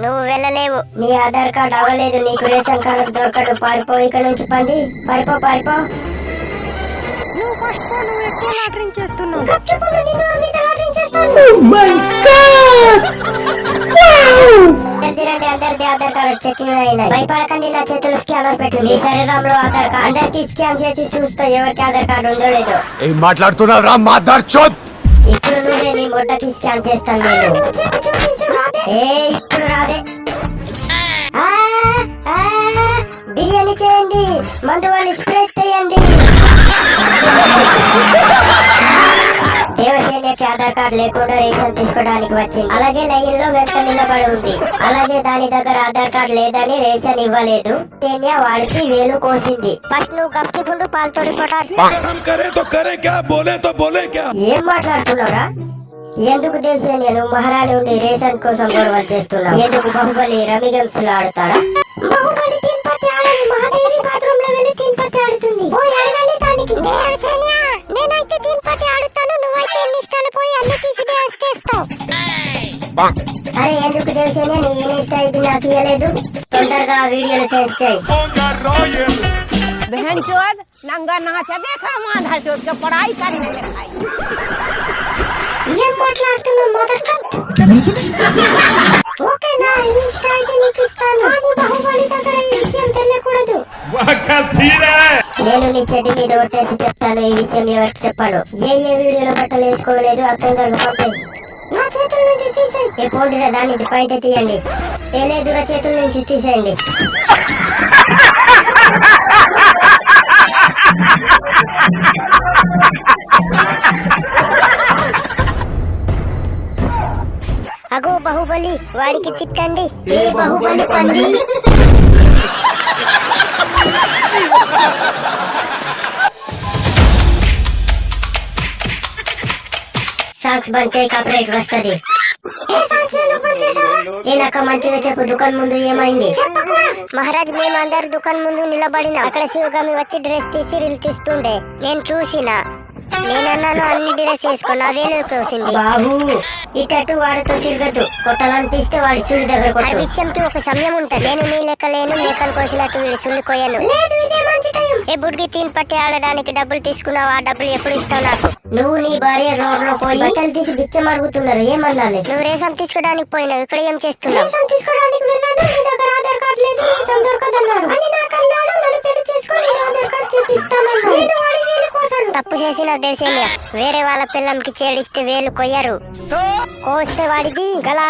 నువ్వు వెళ్ళలేవు. నీ ఆధార్ కార్డు అవ్వలేదు, నీకు రేషన్ కార్డు దొరకడు. పారిపో ఇక్కడ నుంచి, పంది పారిపో పారిపో. నువ్వు ఫస్ట్ పో, నువ్వు ఎక్కువ లాటరింగ్ చేస్తున్నావు. అందరిది ఆధార్ కార్డు చెకింగ్ అయినాయి. భయపడకండి, నా చేతులు స్కానర్ పెట్టింది. మీ శరీరంలో ఆధార్ కార్డు అందరికి స్కాన్ చేసి చూస్తా ఎవరికి ఆధార్ కార్డు ఉందో లేదో. ఏం మాట్లాడుతున్నారా మాదార్ చోద్? ఇప్పుడు నువ్వే నీ మొట్టకి స్కాన్ చేస్తాను నేను. ఇప్పుడు రావే. బిర్యానీ చేయండి, మందు వాళ్ళు స్ప్రే చేయండి. దేవసేనకి ఆధార్ కార్డు లేకుండా రేషన్ తీసుకోవడానికి వచ్చింది. అలాగే లైన్ లో వెంట నిలబడి ఉంది. అలాగే దాని దగ్గర ఆధార్ కార్డు లేదని రేషన్ ఇవ్వలేదు. సేనియా వాడికి వేలు కోసింది. ఫస్ట్ నువ్వు గప్చిపుండు పాలతో రిపోర్టర్. ఏం మాట్లాడుతున్నావురా? ఎందుకు దేవసేన నువ్వు మహారాణి ఉండి రేషన్ కోసం గొడవలు చేస్తున్నావు? ఎందుకు బాహుబలి రమిగమ్స్ లో ఆడుతాడా? బాహుబలి తిరుపతి ఆడని, మహాదేవి బాత్రూమ్ లో వెళ్ళి తిరుపతి ఆడుతుంది. నేనైతే తిరుపతి ఆడుతాను, నువ్వైతే ఎన్ని ఇష్టాలు పోయి అన్ని తీసి డాన్స్ చేస్తావు. అరే ఎందుకు దేవసేన నీ ఇన్స్టా ఇది నాకు ఇవ్వలేదు? తొందరగా వీడియోలు సెండ్ చేయి. बहन चोद नंगा नाचा देखा माधा चोद के पढ़ाई करने लिखाई। ఏం మాట్లాడుతున్నావు మొదట? ఓకే నా ఇన్స్టా ఐడి నీకు ఇస్తాను, కానీ బాహుబలి దగ్గర ఈ విషయం తెలియకూడదు. నేను నీ చెడ్డి మీద ఒట్టేసి చెప్తాను, ఈ విషయం ఎవరికి చెప్పాను. ఏ వీడియోలో బట్టలు వేసుకోలేదు అర్థంగా పంపేయి. నా చేతుల నుంచి తీసేయి. ఏ పోటీరా దాన్ని బయట తీయండి. ఏ లేదురా చేతుల నుంచి తీసేయండి. అగో బాహుబలి, వాడికి తిట్టండి. ఏ బాహుబలి పంది. సాక్స్ బంద్ చేయి, కాపరేట్ వస్తుంది. ఏనాక మంచిగా చెప్పు, దుకాణం ముందు ఏమైంది? మహారాజ్ మేము అందరు దుకాణం ముందు నిలబడినా అక్కడ శివగామి వచ్చి డ్రెస్ తీసి రీల్ తీస్తుండే. నేను చూసినా, నేనన్నాను అన్ని డ్రెస్ వేసుకో, నా వేలు కోసింది. బాబు ఇటట్టు వాడితో తిరగద్దు, కొట్టాలనిపిస్తే వాడి సుడి దగ్గర కొట్టు. విషయంకి ఒక సమయం ఉంటది. నేను నీ లెక్క లేను, మేకను కోసినట్టు వీడి సుల్లి కోయను. ఏ బుడ్గి తీన్ పట్టి ఆడడానికి డబ్బులు తీసుకున్నావు, ఆ డబ్బులు ఎప్పుడు ఇస్తావు నాకు? నువ్వు నీ భార్య రోడ్ లో పోయి బట్టలు తీసి బిచ్చం అడుగుతున్నారు, ఏమన్నాలి? నువ్వు రేషన్ తీసుకోవడానికి పోయినావు, ఇక్కడ ఏం చేస్తున్నావు? రేషన్ తీసుకోవడానికి వెళ్ళాను, నీ దగ్గర ఆధార్ కార్డు లేదు, రేషన్ దొరకదన్నారు అని నాకు అన్నాడు. నన్ను పెళ్లి చేసుకొని ఆధార్ కార్డు చూపిస్తామన్నాడు. తప్పు చేసిన దేశేయ వేరే వాళ్ళ పిల్లంకి చేడిస్తే వేలు కొయ్యరు, కోస్తే వాడిది గలా.